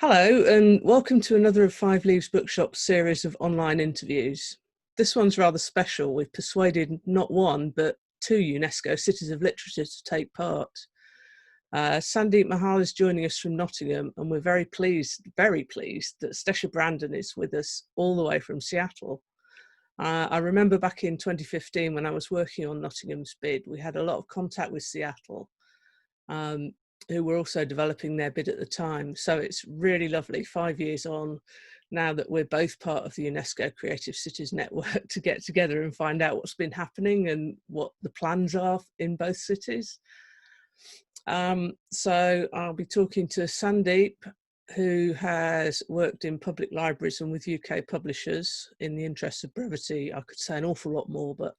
Hello and welcome to another of Five Leaves Bookshop's series of online interviews. This one's rather special. We've persuaded not one but two UNESCO Cities of Literature to take part. Sandeep Mahal is joining us from Nottingham, and we're very pleased that Stesha Brandon is with us all the way from Seattle. I remember back in 2015 when I was working on Nottingham's bid, we had a lot of contact with Seattle, who were also developing their bid at the time. So it's really lovely, 5 years on, now that we're both part of the UNESCO Creative Cities Network, to get together and find out what's been happening and what the plans are in both cities. So I'll be talking to Sandeep, who has worked in public libraries and with UK publishers. In the interest of brevity, I could say an awful lot more, but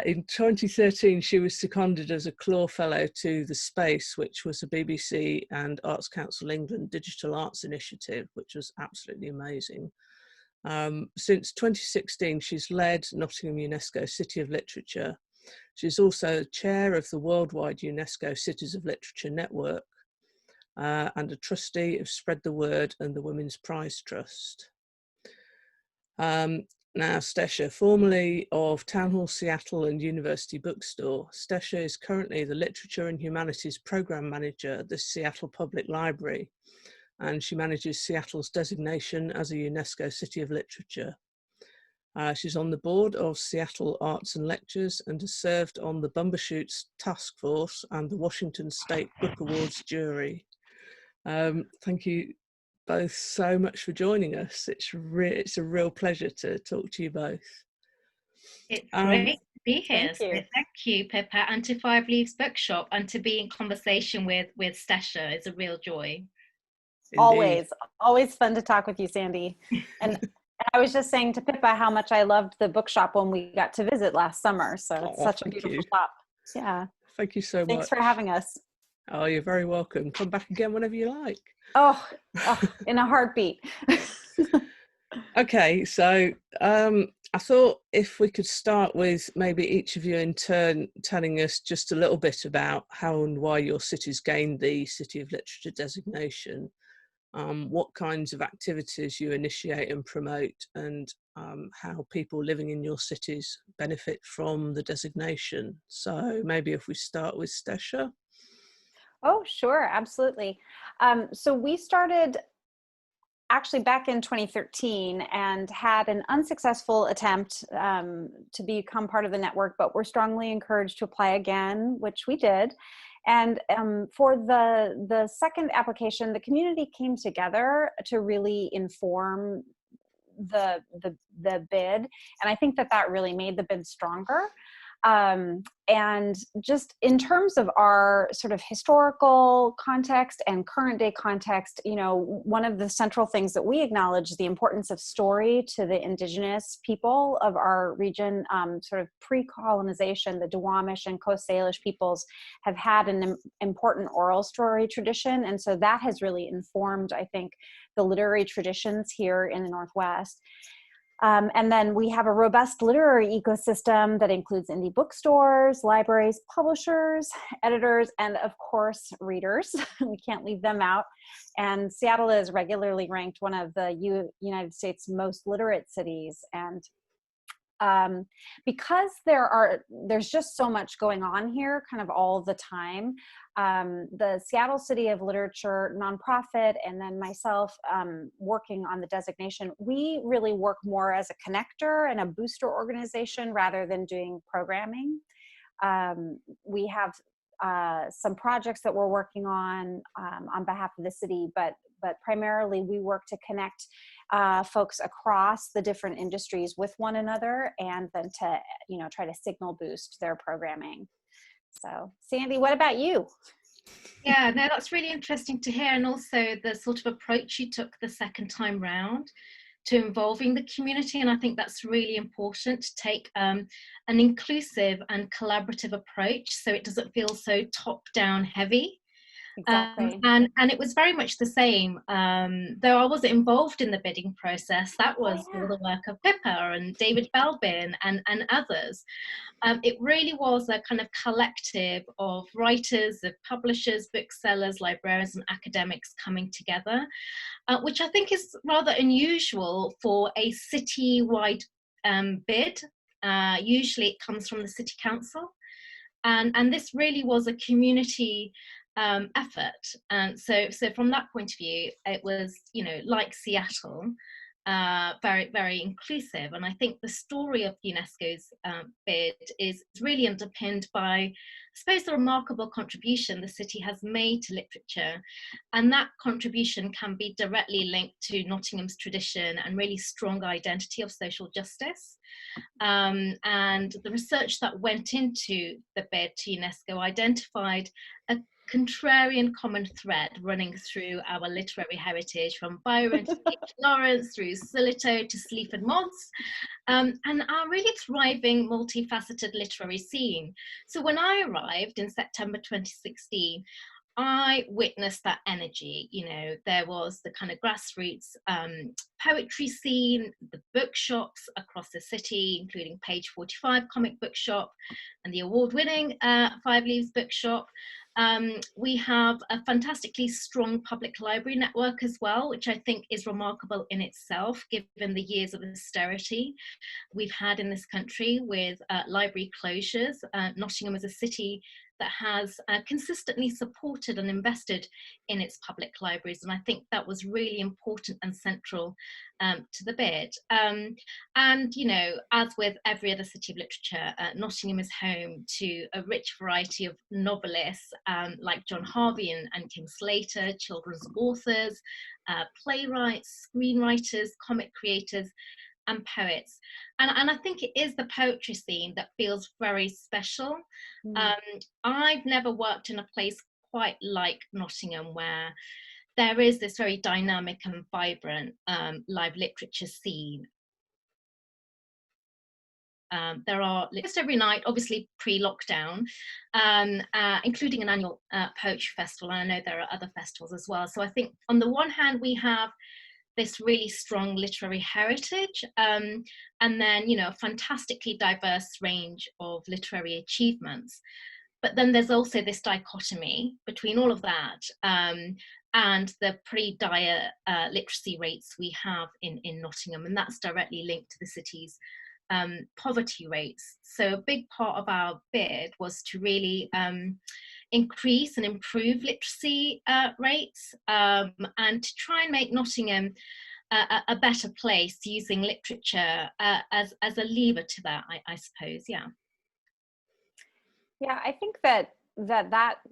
in 2013, she was seconded as a Clore Fellow to The Space, which was a BBC and Arts Council England digital arts initiative, which was absolutely amazing. Since 2016, she's led Nottingham UNESCO City of Literature. She's also chair of the worldwide UNESCO Cities of Literature Network and a trustee of Spread the Word and the Women's Prize Trust. Now, Stesha, formerly of Town Hall Seattle and University Bookstore, Stesha is currently the Literature and Humanities Programme Manager at the Seattle Public Library, and she manages Seattle's designation as a UNESCO City of Literature. She's on the board of Seattle Arts and Lectures and has served on the Bumbershoot task force and the Washington State Book Awards jury. Thank you both so much for joining us. It's a real pleasure to talk to you both. It's great to be here. Thank you, Pippa, and to Five Leaves Bookshop, and to be in conversation with Stesha is a real joy. Indeed. Always fun to talk with you, Sandy. And I was just saying to Pippa how much I loved the bookshop when we got to visit last summer. So it's such a beautiful shop. Yeah. Thank you so much. Thanks for having us. Oh, you're very welcome. Come back again whenever you like. Oh, in a heartbeat. Okay, so I thought if we could start with maybe each of you in turn telling us just a little bit about how and why your cities gained the City of Literature designation, what kinds of activities you initiate and promote, and how people living in your cities benefit from the designation. So maybe if we start with Stesha. Oh, sure, absolutely. So we started actually back in 2013 and had an unsuccessful attempt to become part of the network, but we're strongly encouraged to apply again, which we did. And for the second application, the community came together to really inform the bid, and I think that really made the bid stronger. And just in terms of our sort of historical context and current day context, you know, one of the central things that we acknowledge is the importance of story to the indigenous people of our region. Sort of pre-colonization, the Duwamish and Coast Salish peoples have had an important oral story tradition. And so that has really informed, I think, the literary traditions here in the Northwest. And then we have a robust literary ecosystem that includes indie bookstores, libraries, publishers, editors, and of course, readers. We can't leave them out. And Seattle is regularly ranked one of the United States' most literate cities. And because there's just so much going on here kind of all the time, the Seattle City of Literature nonprofit and then myself working on the designation, we really work more as a connector and a booster organization rather than doing programming. We have some projects that we're working on behalf of the city, but primarily we work to connect folks across the different industries with one another, and then to, you know, try to signal boost their programming. So, Sandy, what about you? Yeah, no, that's really interesting to hear, and also the sort of approach you took the second time round to involving the community, and I think that's really important to take an inclusive and collaborative approach so it doesn't feel so top-down heavy. Exactly. And it was very much the same. Though I wasn't involved in the bidding process, that was all the work of Pippa and David Belbin and others. It really was a kind of collective of writers, of publishers, booksellers, librarians, and academics coming together, which I think is rather unusual for a city-wide bid. Usually it comes from the city council. And this really was a community effort. And so from that point of view, it was, you know, like Seattle, very, very inclusive. And I think the story of UNESCO's bid is really underpinned by, I suppose, the remarkable contribution the city has made to literature. And that contribution can be directly linked to Nottingham's tradition and really strong identity of social justice. And the research that went into the bid to UNESCO identified a contrarian common thread running through our literary heritage, from Byron to H. Lawrence, through Silito to Sleaford Mods, and our really thriving, multifaceted literary scene. So when I arrived in September 2016, I witnessed that energy. You know, there was the kind of grassroots poetry scene, the bookshops across the city, including Page 45 comic bookshop and the award-winning Five Leaves bookshop. We have a fantastically strong public library network as well, which I think is remarkable in itself, given the years of austerity we've had in this country with library closures. Nottingham is a city that has consistently supported and invested in its public libraries. And I think that was really important and central to the bid. And, you know, as with every other city of literature, Nottingham is home to a rich variety of novelists like John Harvey and Kim Slater, children's authors, playwrights, screenwriters, comic creators, and poets. And I think it is the poetry scene that feels very special. I've never worked in a place quite like Nottingham, where there is this very dynamic and vibrant live literature scene. There are just every night, obviously pre-lockdown, including an annual poetry festival. And I know there are other festivals as well. So I think on the one hand, we have this really strong literary heritage, and then, you know, a fantastically diverse range of literary achievements. But then there's also this dichotomy between all of that and the pretty dire literacy rates we have in Nottingham, and that's directly linked to the city's poverty rates. So a big part of our bid was to really increase and improve literacy rates, and to try and make Nottingham a better place, using literature as a lever to that, I suppose. Yeah. Yeah, I think that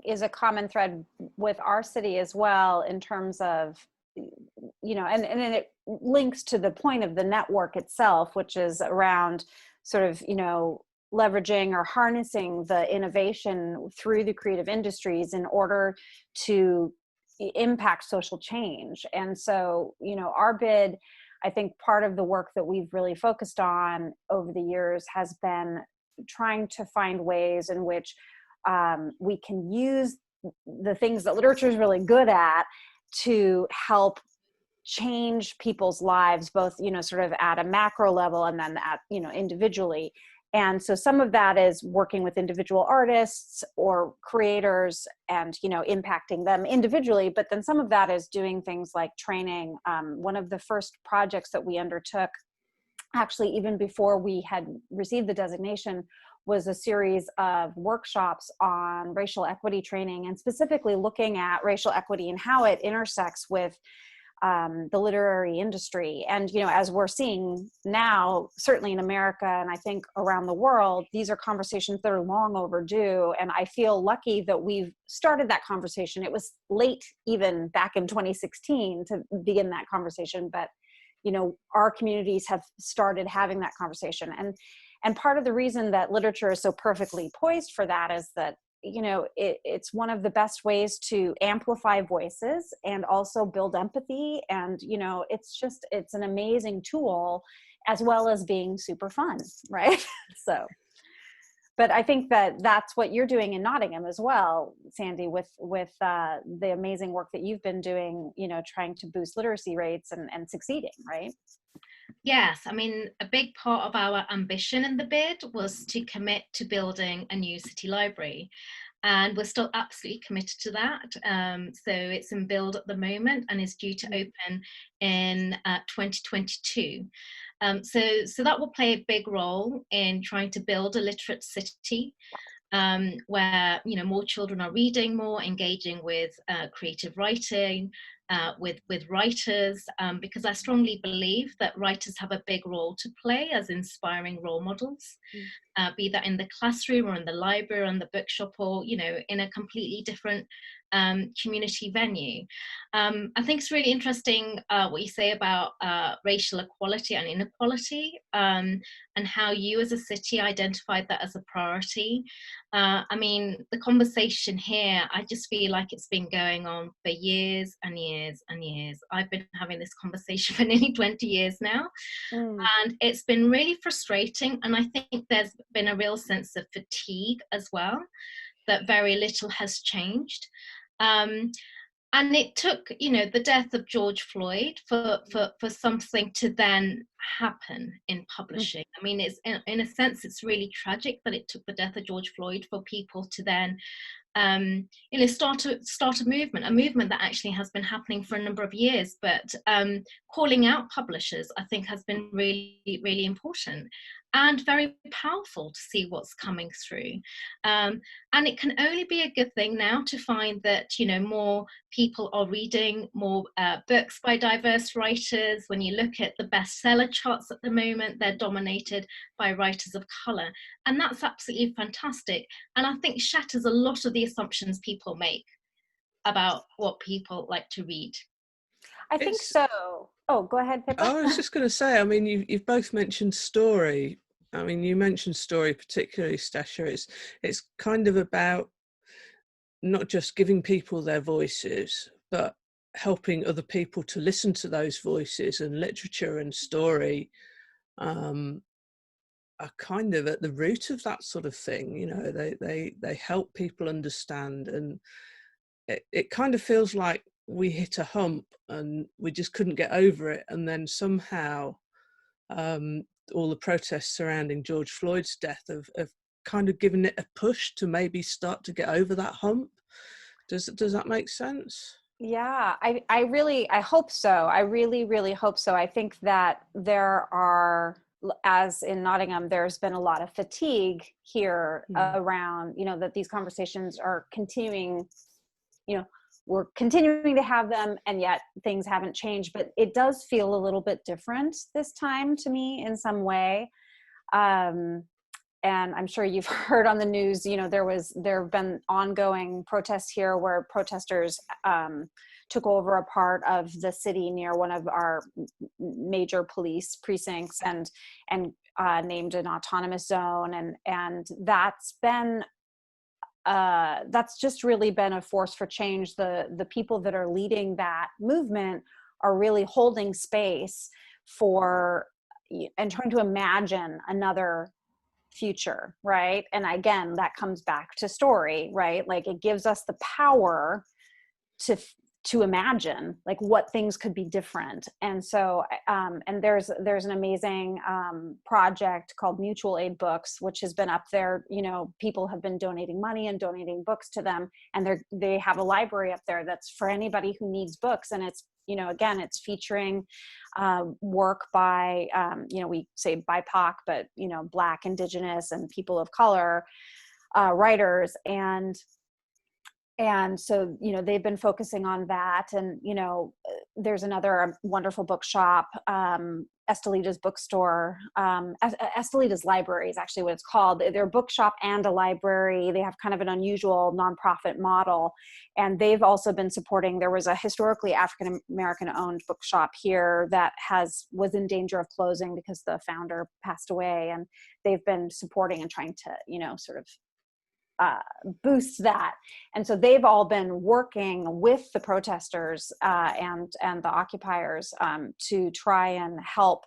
is a common thread with our city as well, in terms of, you know, and then it links to the point of the network itself, which is around sort of, you know, leveraging or harnessing the innovation through the creative industries in order to impact social change. And so, you know, our bid, I think part of the work that we've really focused on over the years has been trying to find ways in which we can use the things that literature is really good at to help change people's lives, both, you know, sort of at a macro level and then at, you know, individually. And so some of that is working with individual artists or creators and, you know, impacting them individually. But then some of that is doing things like training. One of the first projects that we undertook, actually even before we had received the designation, was a series of workshops on racial equity training, and specifically looking at racial equity and how it intersects with the literary industry. And, you know, as we're seeing now, certainly in America, and I think around the world, these are conversations that are long overdue. And I feel lucky that we've started that conversation. It was late even back in 2016 to begin that conversation, but, you know, our communities have started having that conversation. And part of the reason that literature is so perfectly poised for that is that, you know, it's one of the best ways to amplify voices and also build empathy. And, you know, it's an amazing tool, as well as being super fun, right? So But I think that that's what you're doing in Nottingham as well, Sandy, with the amazing work that you've been doing, you know, trying to boost literacy rates and succeeding, right? Yes, I mean, a big part of our ambition in the bid was to commit to building a new city library. And we're still absolutely committed to that. So it's in build at the moment and is due to open in 2022. So that will play a big role in trying to build a literate city, where, you know, more children are reading more, engaging with creative writing, with writers, because I strongly believe that writers have a big role to play as inspiring role models. Be that in the classroom or in the library or in the bookshop, or, you know, in a completely different community venue. I think it's really interesting what you say about racial equality and inequality, and how you as a city identified that as a priority. I mean, the conversation here, I just feel like it's been going on for years and years and years. I've been having this conversation for nearly 20 years now. And it's been really frustrating. And I think there's been a real sense of fatigue as well, that very little has changed. And it took, you know, the death of George Floyd for something to then happen in publishing. I mean, it's in a sense, it's really tragic that it took the death of George Floyd for people to then you know, start a movement that actually has been happening for a number of years. But calling out publishers, I think, has been really, really important and very powerful to see what's coming through. And it can only be a good thing now to find that, you know, more people are reading more books by diverse writers. When you look at the bestseller charts at the moment, they're dominated by writers of colour. And that's absolutely fantastic. And I think shatters a lot of the assumptions people make about what people like to read. I think so. Oh, go ahead, Pippa. I was just going to say, I mean, you've both mentioned story. I mean, you mentioned story, particularly Stesha. It's kind of about not just giving people their voices, but helping other people to listen to those voices. And literature and story are kind of at the root of that sort of thing. You know, they help people understand, and it kind of feels like we hit a hump and we just couldn't get over it, and then somehow all the protests surrounding George Floyd's death have kind of given it a push to maybe start to get over that hump. Does that make sense? Yeah, I hope so. I really, really hope so. I think that there are, as in Nottingham, there's been a lot of fatigue here around, you know, that these conversations are continuing, you know, we're continuing to have them, and yet things haven't changed. But it does feel a little bit different this time to me in some way. And I'm sure you've heard on the news, you know, there have been ongoing protests here where protesters took over a part of the city near one of our major police precincts and named an autonomous zone. And that's just really been a force for change. The people that are leading that movement are really holding space for and trying to imagine another future, right? And again, that comes back to story, right? Like, it gives us the power to imagine like what things could be different. And so and there's an amazing project called Mutual Aid Books, which has been up there. You know, people have been donating money and donating books to them, and they have a library up there that's for anybody who needs books. And it's, you know, again, it's featuring work by you know, we say BIPOC, but, you know, Black, Indigenous, and people of color writers. And so, you know, they've been focusing on that. And, you know, there's another wonderful bookshop, Estelida's bookstore. Estelida's library is actually what it's called. They're a bookshop and a library. They have kind of an unusual nonprofit model. And they've also been supporting, there was a historically African-American owned bookshop here that was in danger of closing because the founder passed away. And they've been supporting and trying to, you know, sort of boost that. And so they've all been working with the protesters and the occupiers to try and help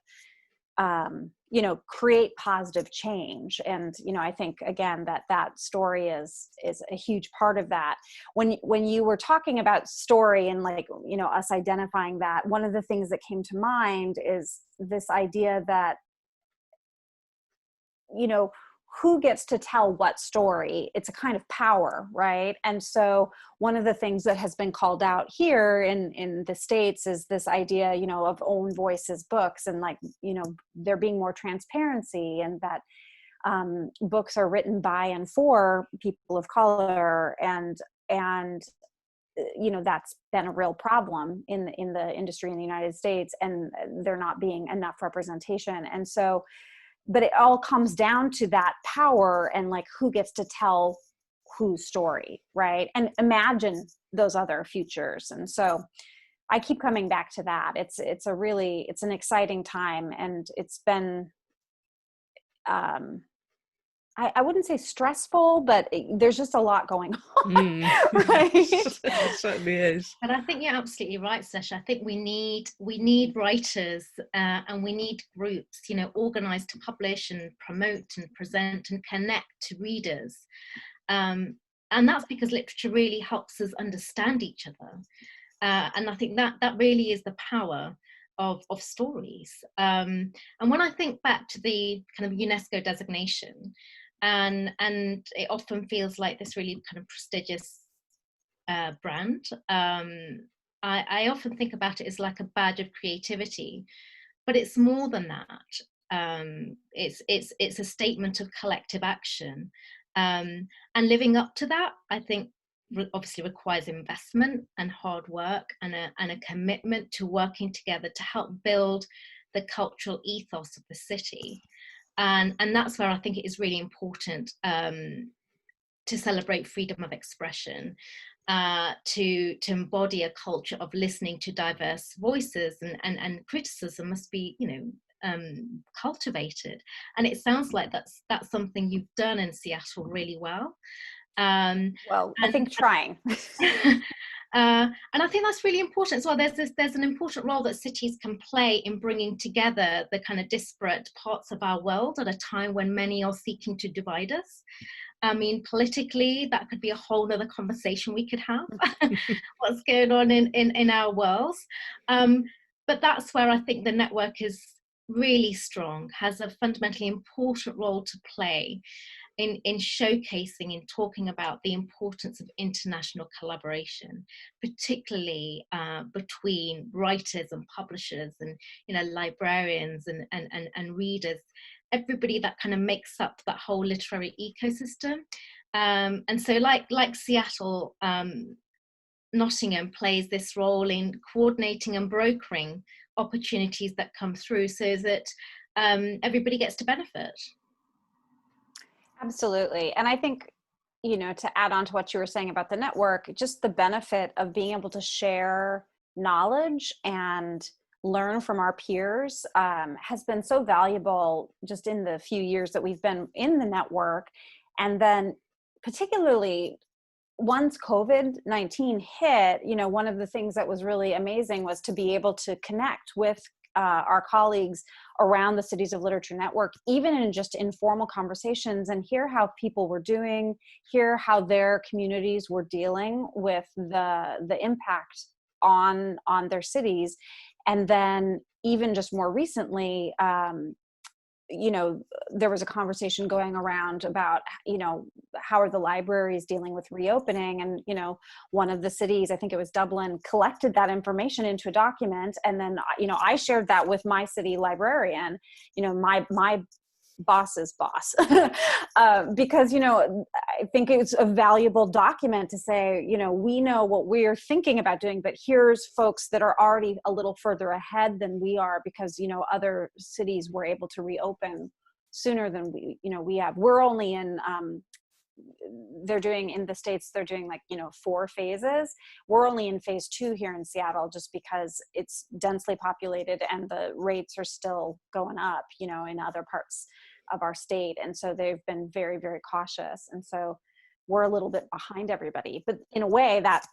you know, create positive change. And, you know, I think again that story is a huge part of that. When you were talking about story and, like, you know, us identifying that, one of the things that came to mind is this idea that, you know, who gets to tell what story? It's a kind of power, right? And so one of the things that has been called out here in the States is this idea, you know, of own voices books, and, like, you know, there being more transparency, and that books are written by and for people of color, and you know, that's been a real problem in the industry in the United States, and there not being enough representation. And so, but it all comes down to that power and, like, who gets to tell whose story, right? And imagine those other futures. And so I keep coming back to that. It's an exciting time, and it's been, I wouldn't say stressful, but there's just a lot going on, right? It certainly is. And I think you're absolutely right, Stesha. I think we need writers, and we need groups, you know, organized to publish and promote and present and connect to readers. And that's because literature really helps us understand each other. And I think that really is the power of stories. And when I think back to the kind of UNESCO designation, and it often feels like this really kind of prestigious brand. I often think about it as like a badge of creativity, but it's more than that. It's a statement of collective action, and living up to that, I think, obviously requires investment and hard work, and a commitment to working together to help build the cultural ethos of the city. And that's where I think it is really important to celebrate freedom of expression, to embody a culture of listening to diverse voices, and criticism must be, you know, cultivated. And it sounds like that's something you've done in Seattle really well. Well, I think trying. And I think that's really important as well. There's an important role that cities can play in bringing together the kind of disparate parts of our world at a time when many are seeking to divide us. I mean, politically, that could be a whole other conversation we could have, what's going on in our worlds. But that's where I think the network is really strong, has a fundamentally important role to play in showcasing, in talking about the importance of international collaboration, particularly between writers and publishers, and, you know, librarians and readers, everybody that kind of makes up that whole literary ecosystem. And so like Seattle, Nottingham plays this role in coordinating and brokering opportunities that come through, so that everybody gets to benefit. Absolutely. And I think, you know, to add on to what you were saying about the network, just the benefit of being able to share knowledge and learn from our peers has been so valuable just in the few years that we've been in the network. And then particularly once COVID-19 hit, you know, one of the things that was really amazing was to be able to connect with our colleagues around the Cities of Literature Network, even in just informal conversations, and hear how people were doing, hear how their communities were dealing with the impact on their cities. And then even just more recently, you know, there was a conversation going around about, you know, how are the libraries dealing with reopening? And, you know, one of the cities, I think it was Dublin, collected that information into a document. And then, you know, I shared that with my city librarian, you know, my boss's boss, because, you know, I think it's a valuable document to say, you know, we know what we're thinking about doing, but here's folks that are already a little further ahead than we are, because, you know, other cities were able to reopen sooner than we have. We're only in, they're doing in the States, they're doing like, you know, 4 phases. We're only in phase 2 here in Seattle, just because it's densely populated and the rates are still going up, you know, in other parts of our state. And so they've been very, very cautious. And so we're a little bit behind everybody, but in a way that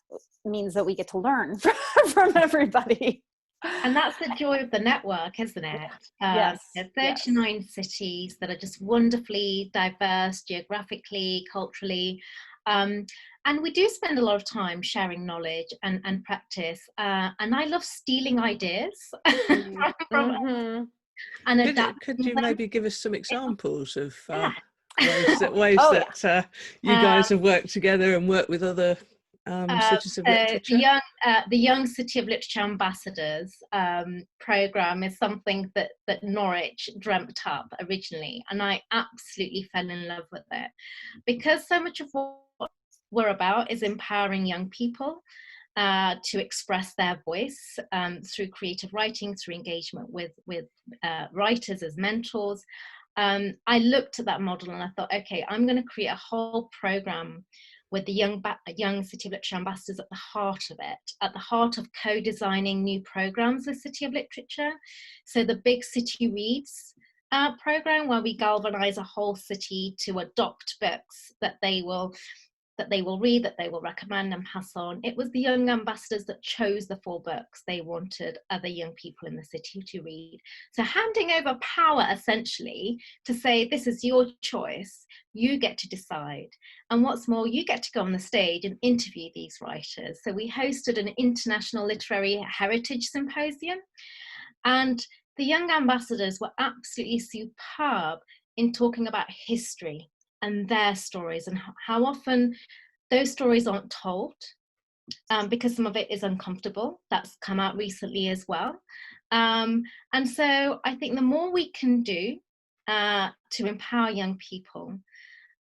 means that we get to learn from everybody. And that's the joy of the network, isn't it? Yes. There's Yes. 39 cities that are just wonderfully diverse geographically, culturally. And we do spend a lot of time sharing knowledge and practice. And I love stealing ideas from Mm-hmm. and Could adapting you them. maybe give us some examples of Yeah. ways Oh, that you Um, guys have worked together and worked with other cities of so literature? the Young City of Literature Ambassadors program is something that Norwich dreamt up originally, and I absolutely fell in love with it because so much of what we're about is empowering young people to express their voice through creative writing, through engagement with writers as mentors. I looked at that model and I thought, okay, I'm going to create a whole program with the young City of Literature Ambassadors at the heart of it, at the heart of co-designing new programs with City of Literature. So the Big City Reads program, where we galvanize a whole city to adopt books that they will read, that they will recommend and pass on. It was the young ambassadors that chose the 4 books they wanted other young people in the city to read. So handing over power essentially to say, this is your choice, you get to decide. And what's more, you get to go on the stage and interview these writers. So we hosted an International Literary Heritage Symposium, and the young ambassadors were absolutely superb in talking about history and their stories, and how often those stories aren't told because some of it is uncomfortable. That's come out recently as well. And so I think the more we can do to empower young people,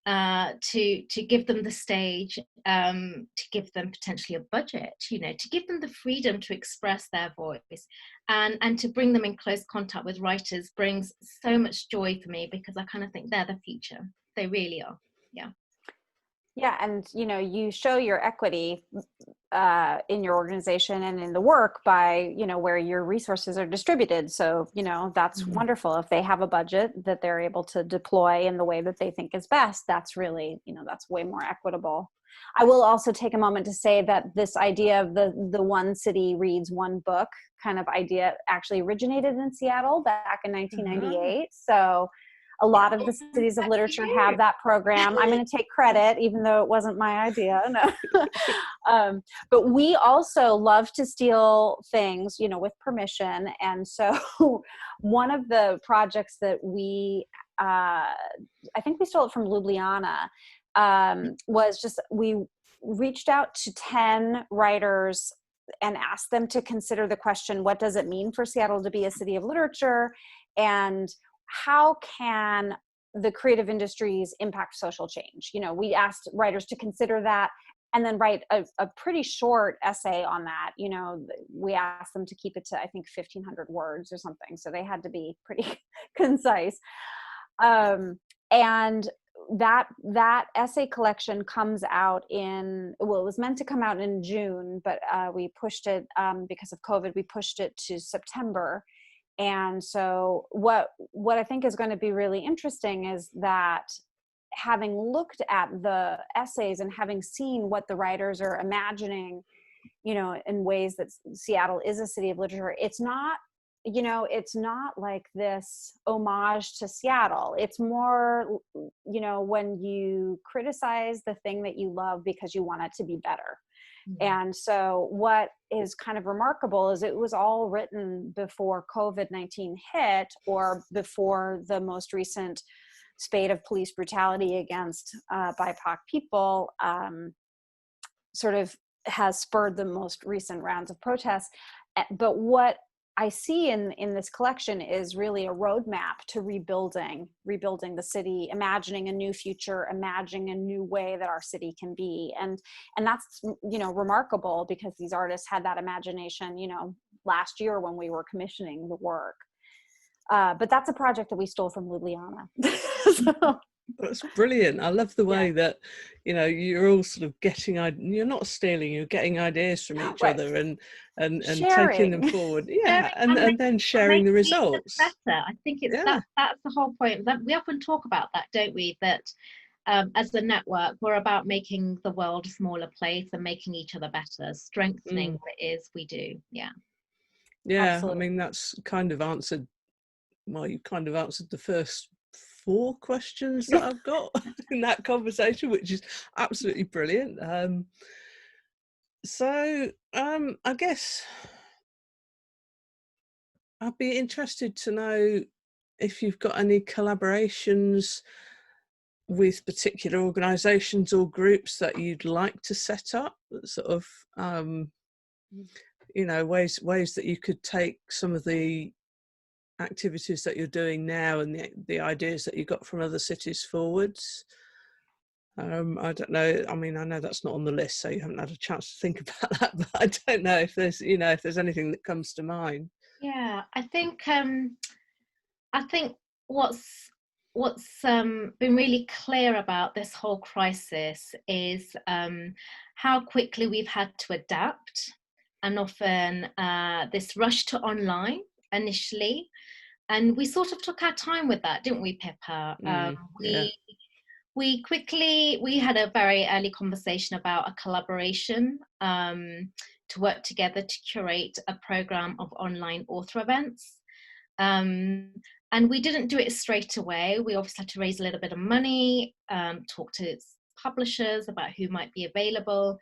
to give them the stage, to give them potentially a budget, to give them the freedom to express their voice, and to bring them in close contact with writers brings so much joy for me, because I kind of think they're the future. They really are. Yeah. Yeah, and you show your equity in your organization and in the work by where your resources are distributed. So that's wonderful. If they have a budget that they're able to deploy in the way that they think is best, that's really that's way more equitable. I will also take a moment to say that this idea of the one city reads one book kind of idea actually originated in Seattle back in 1998. So a lot of the cities of literature have that program. I'm going to take credit, even though it wasn't my idea. No. But we also love to steal things, with permission. And so one of the projects that I think we stole it from Ljubljana, was just, we reached out to 10 writers and asked them to consider the question, what does it mean for Seattle to be a city of literature? And how can the creative industries impact social change? We asked writers to consider that and then write a pretty short essay on that. We asked them to keep it to, I think, 1,500 words or something. So they had to be pretty concise. And that essay collection comes out it was meant to come out in June, but we pushed it because of COVID, we pushed it to September. And so what I think is going to be really interesting is that, having looked at the essays and having seen what the writers are imagining, in ways that Seattle is a city of literature, it's not like this homage to Seattle. It's more, when you criticize the thing that you love because you want it to be better. And so what is kind of remarkable is it was all written before COVID-19 hit, or before the most recent spate of police brutality against BIPOC people sort of has spurred the most recent rounds of protests. But what I see in this collection is really a roadmap to rebuilding the city, imagining a new future, imagining a new way that our city can be. And that's, remarkable, because these artists had that imagination, last year when we were commissioning the work. But that's a project that we stole from Ljubljana. So, That's brilliant. I love the way that you're all sort of getting, you're not stealing, you're getting ideas from each right. other and taking them forward. Yeah, and then sharing the results. Better. I think that's the whole point. That we often talk about that, don't we? That as a network, we're about making the world a smaller place and making each other better, strengthening what it is we do. Yeah. Yeah, I Absolutely. mean, that's kind of answered, well, you kind of answered the first 4 questions that I've got in that conversation, which is absolutely brilliant. I guess I'd be interested to know if you've got any collaborations with particular organisations or groups that you'd like to set up, sort of, you know, ways that you could take some of the activities that you're doing now and the ideas that you got from other cities forwards. I don't know. I mean, I know that's not on the list, so you haven't had a chance to think about that. But I don't know if there's, you know, if there's anything that comes to mind. Yeah, I think what's been really clear about this whole crisis is how quickly we've had to adapt, and often this rush to online initially, and we sort of took our time with that, didn't we, Pippa? Yeah. We had a very early conversation about a collaboration to work together to curate a program of online author events. And we didn't do it straight away. We obviously had to raise a little bit of money, talk to publishers about who might be available,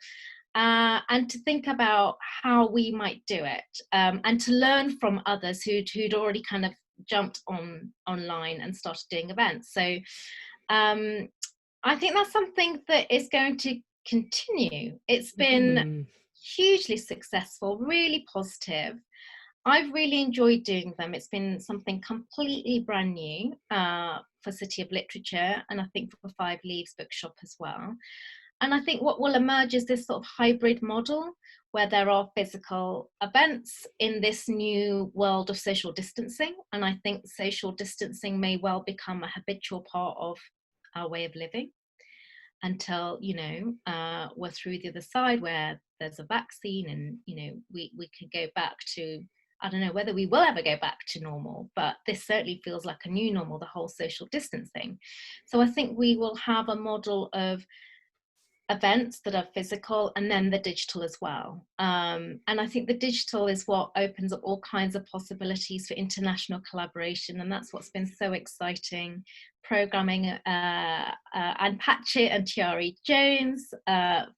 and to think about how we might do it, and to learn from others who'd already kind of jumped online and started doing events. So I think that's something that is going to continue. It's been hugely successful, really positive. I've really enjoyed doing them. It's been something completely brand new for City of Literature, and I think for Five Leaves Bookshop as well. And I think what will emerge is this sort of hybrid model where there are physical events in this new world of social distancing. And I think social distancing may well become a habitual part of our way of living until, you know, we're through the other side where there's a vaccine and, you know, we can go back to, I don't know whether we will ever go back to normal, but this certainly feels like a new normal, the whole social distancing. So I think we will have a model of events that are physical and then the digital as well. And I think the digital is what opens up all kinds of possibilities for international collaboration. And that's what's been so exciting. Programming Anne Patchett and Tiari Jones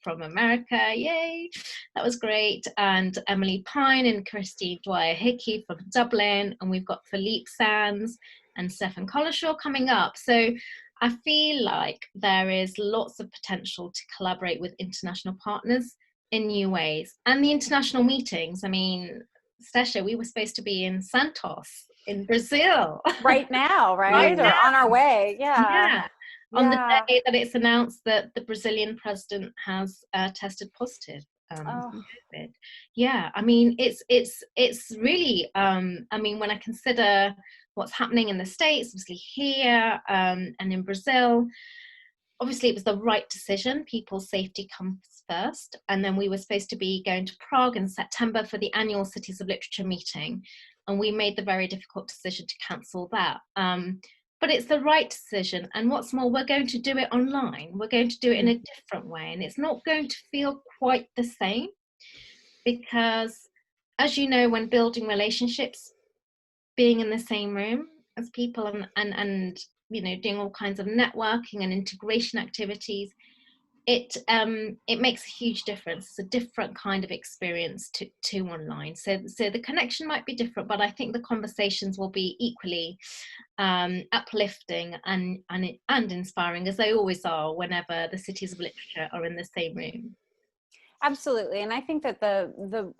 from America, yay, that was great. And Emily Pine and Christine Dwyer-Hickey from Dublin. And we've got Philippe Sands and Stefan Collishaw coming up. So I feel like there is lots of potential to collaborate with international partners in new ways. And the international meetings, I mean, Stesha, we were supposed to be in Santos in Brazil. Right now, right? Right Or now. on our way, yeah. Yeah. On the day that it's announced that the Brazilian president has tested positive for COVID. Yeah, I mean, it's really, I mean, when I consider what's happening in the States, obviously here and in Brazil, obviously it was the right decision. People's safety comes first. And then we were supposed to be going to Prague in September for the annual Cities of Literature meeting. And we made the very difficult decision to cancel that. But it's the right decision. And what's more, we're going to do it online. We're going to do it in a different way. And it's not going to feel quite the same because, as you know, when building relationships, being in the same room as people and you know, doing all kinds of networking and integration activities, it makes a huge difference. It's a different kind of experience to online. So the connection might be different, but I think the conversations will be equally uplifting and inspiring, as they always are whenever the Cities of Literature are in the same room. Absolutely. And I think that the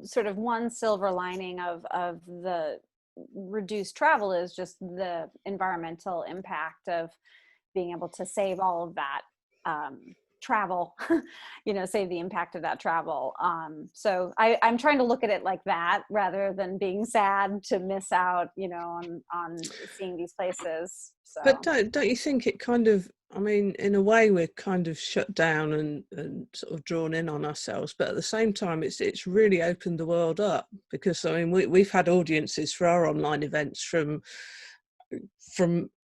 sort of one silver lining of the reduced travel is just the environmental impact of being able to save all of that travel, you know, save the impact of that travel. So I'm trying to look at it like that rather than being sad to miss out, you know, on seeing these places. So. But don't you think it kind of, I mean, in a way we're kind of shut down and sort of drawn in on ourselves, but at the same time it's really opened the world up, because I mean we've had audiences for our online events from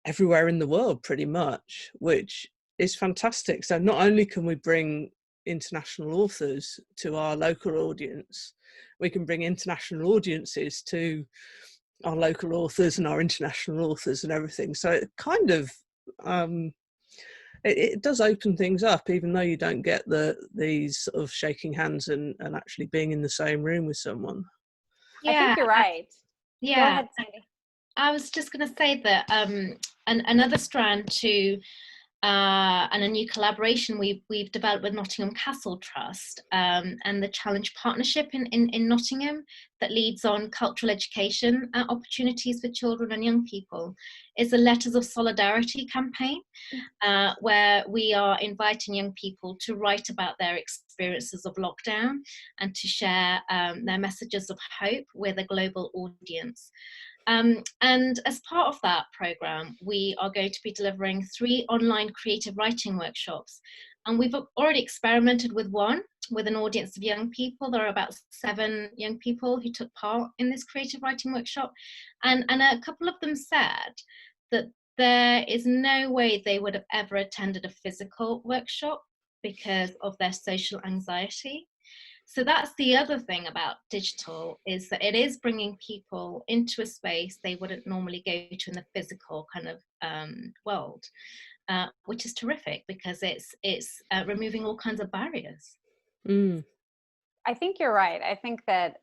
everywhere in the world pretty much, which is fantastic. So not only can we bring international authors to our local audience, we can bring international audiences to our local authors and our international authors and everything. So it kind of it does open things up, even though you don't get these sort of shaking hands and actually being in the same room with someone. I think you're right. Yeah. Go ahead, Sandy. I was just going to say that another strand to and a new collaboration we've developed with Nottingham Castle Trust and the Challenge Partnership in Nottingham that leads on cultural education opportunities for children and young people is a Letters of Solidarity campaign where we are inviting young people to write about their experiences of lockdown and to share their messages of hope with a global audience. And as part of that programme, we are going to be delivering 3 online creative writing workshops. And we've already experimented with one with an audience of young people. There are about 7 young people who took part in this creative writing workshop. And a couple of them said that there is no way they would have ever attended a physical workshop because of their social anxiety. So that's the other thing about digital, is that it is bringing people into a space they wouldn't normally go to in the physical kind of world, which is terrific because it's removing all kinds of barriers. I think you're right. I think that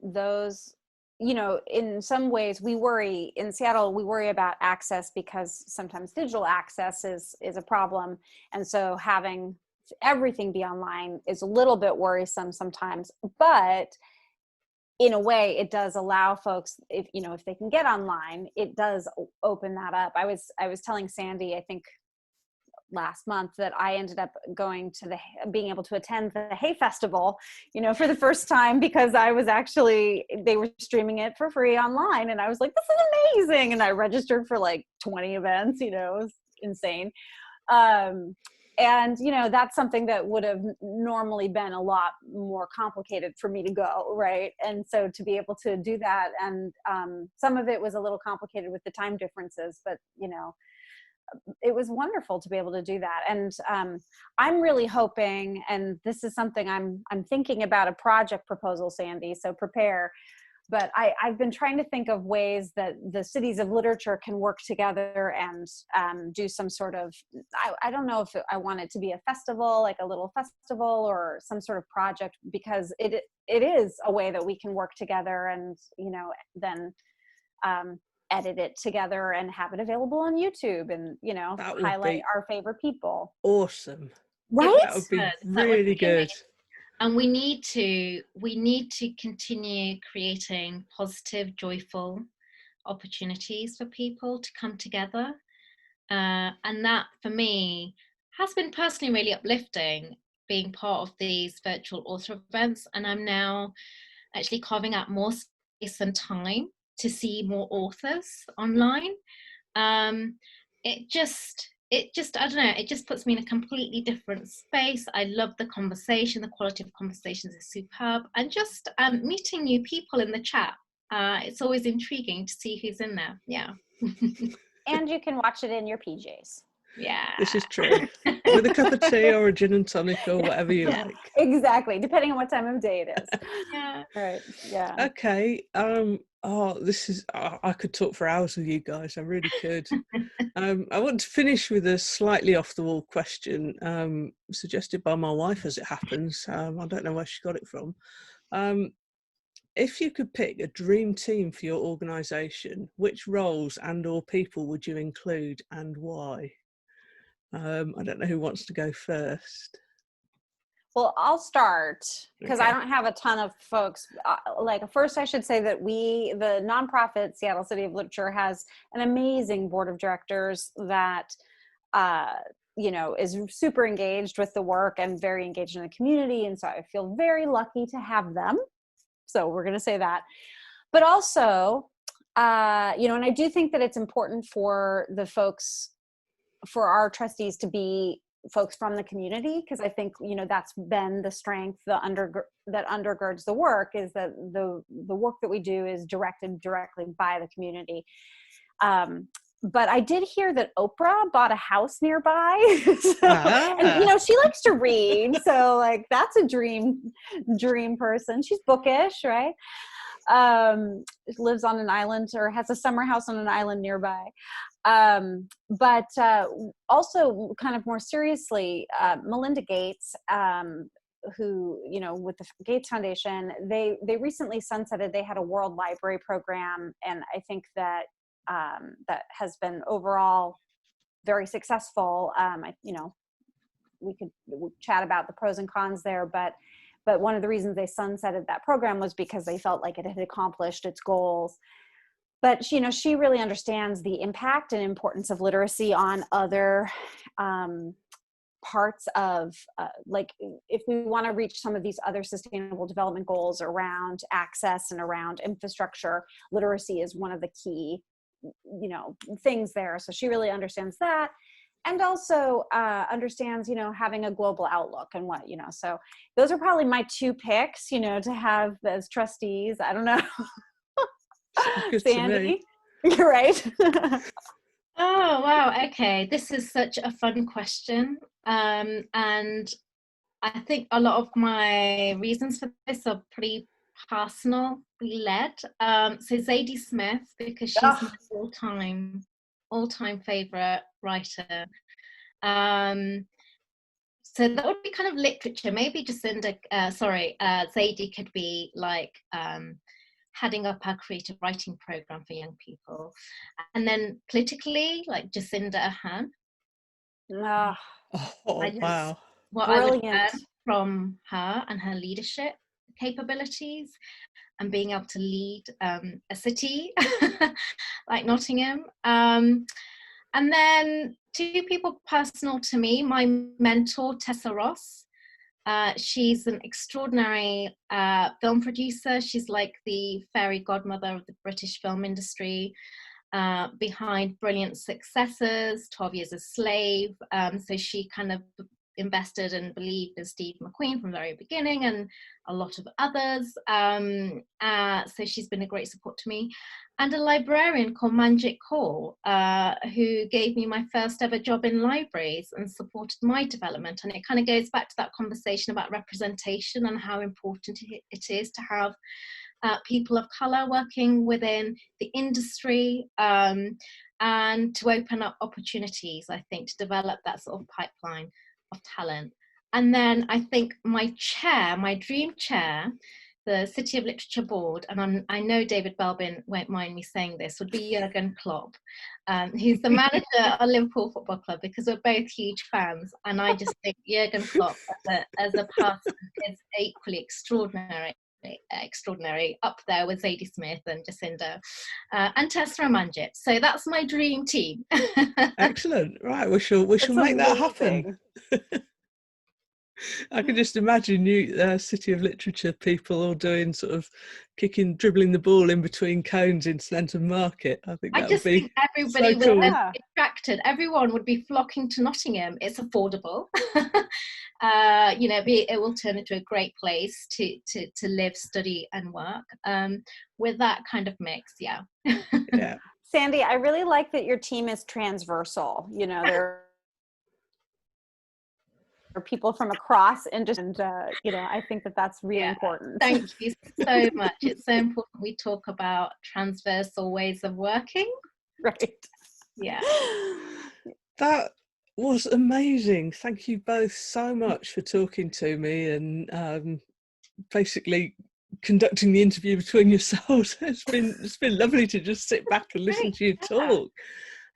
those, you know, in some ways we worry in Seattle, we worry about access because sometimes digital access is a problem. And so having everything be online is a little bit worrisome sometimes, but in a way it does allow folks, if they can get online, it does open that up. I was telling Sandy, I think last month, that I ended up being able to attend the Hay Festival, for the first time, because they were streaming it for free online. And I was like, this is amazing. And I registered for like 20 events, it was insane. And, that's something that would have normally been a lot more complicated for me to go, right? And so to be able to do that, and some of it was a little complicated with the time differences, but, it was wonderful to be able to do that. And I'm really hoping, and this is something I'm thinking about a project proposal, Sandy, so prepare. But I've been trying to think of ways that the cities of literature can work together and do some sort of, I don't know if I want it to be a festival, like a little festival, or some sort of project, because it is a way that we can work together and, then edit it together and have it available on YouTube and, highlight our favorite people. Awesome. Right? That would be really good. And we need to continue creating positive, joyful opportunities for people to come together. And that, for me, has been personally really uplifting, being part of these virtual author events. And I'm now actually carving out more space and time to see more authors online. It just, I don't know, it just puts me in a completely different space. I love the conversation, the quality of conversations is superb. And just meeting new people in the chat. It's always intriguing to see who's in there. Yeah. And you can watch it in your PJs. Yeah. This is true. With a cup of tea or a gin and tonic or whatever you like. Exactly. Depending on what time of day it is. Yeah. Right. Yeah. Okay. I could talk for hours with you guys. I really could. I want to finish with a slightly off the wall question suggested by my wife, as it happens. I don't know where she got it from. If you could pick a dream team for your organisation, which roles and or people would you include and why? I don't know who wants to go first. Well, I'll start because Okay. I don't have a ton of folks. First, I should say that the nonprofit Seattle City of Literature has an amazing board of directors that, is super engaged with the work and very engaged in the community. And so I feel very lucky to have them. So we're going to say that. But also, and I do think that it's important for for our trustees to be folks from the community, because I think, that's been the strength that undergirds the work, is that the work that we do is directed directly by the community. but I did hear that Oprah bought a house nearby. And you Ah. know, she likes to read, so like that's a dream person. She's bookish, right? Lives on an island, or has a summer house on an island nearby. But also, kind of more seriously, Melinda Gates, who, you know, with the Gates Foundation, they recently sunsetted. They had a World Library program, and I think that that has been overall very successful. You know, we could chat about the pros and cons there, but one of the reasons they sunsetted that program was because they felt like it had accomplished its goals. But you know, she really understands the impact and importance of literacy on other parts of like, if we want to reach some of these other sustainable development goals around access and around infrastructure, literacy is one of the key, you know, things there. So she really understands that, and also understands, you know, having a global outlook and what, you know. So those are probably my two picks, you know, to have as trustees. I don't know. Good Sandy, you're right. Oh, wow. Okay. This is such a fun question. And I think a lot of my reasons for this are pretty personally led. So Zadie Smith, because she's my all-time favorite writer. So that would be kind of literature. Maybe Zadie could be like heading up our creative writing program for young people. And then politically, like Jacinda Ardern. Wow. What I would learn from her and her leadership capabilities, and being able to lead a city like Nottingham. And then two people personal to me, my mentor, Tessa Ross. She's an extraordinary film producer. She's like the fairy godmother of the British film industry, behind brilliant successes, 12 Years a Slave. So she kind of invested and believed in Steve McQueen from the very beginning, and a lot of others. So she's been a great support to me. And a librarian called Manjit Kaur, who gave me my first ever job in libraries and supported my development. And it kind of goes back to that conversation about representation and how important it is to have people of colour working within the industry, and to open up opportunities, I think, to develop that sort of pipeline of talent. And then I think my dream chair, the City of Literature Board, and I know David Belbin won't mind me saying this, would be Jurgen Klopp, who's the manager of Liverpool Football Club, because we're both huge fans. And I just think Jurgen Klopp as a person is equally extraordinary, up there with Zadie Smith and Jacinda and Tessa and Manjit. So that's my dream team. Excellent. Right, we shall make that happen. I can just imagine you, City of Literature people, all doing sort of dribbling the ball in between cones in Slenton Market. I think that would be think everybody so cool. would be attracted. Everyone would be flocking to Nottingham. It's affordable. You know, it will turn into a great place to live, study, and work. With that kind of mix, yeah. Yeah. Sandy, I really like that your team is transversal. You know, there are people from across industry, and you know, I think that that's really important. Thank you so much. It's so important we talk about transversal ways of working. Right. Yeah. That was amazing. Thank you both so much for talking to me and basically conducting the interview between yourselves. It's been lovely to just sit back and listen to you talk.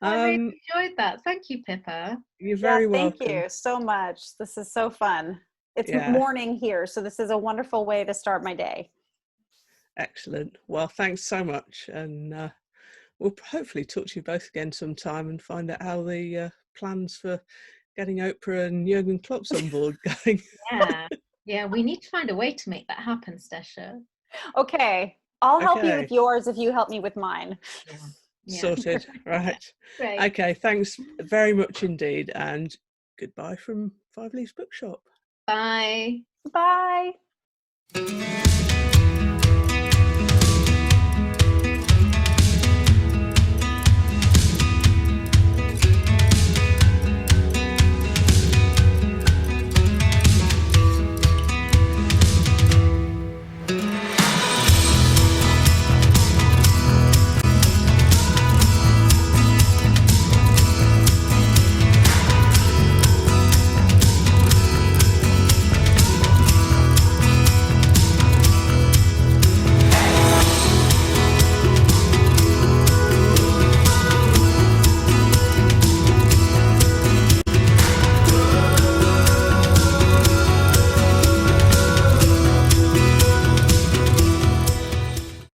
I really enjoyed that. Thank you, Pippa. You're very welcome. Thank you so much. This is so fun. It's morning here, so this is a wonderful way to start my day. Excellent. Well, thanks so much, and we'll hopefully talk to you both again sometime and find out how the plans for getting Oprah and Jurgen Klopp's on board going. Yeah, we need to find a way to make that happen, Stesha. Okay, I'll help you with yours if you help me with mine. Yeah. Sorted. Right. Great. Okay, thanks very much indeed, and goodbye from Five Leaves Bookshop. Bye. Bye.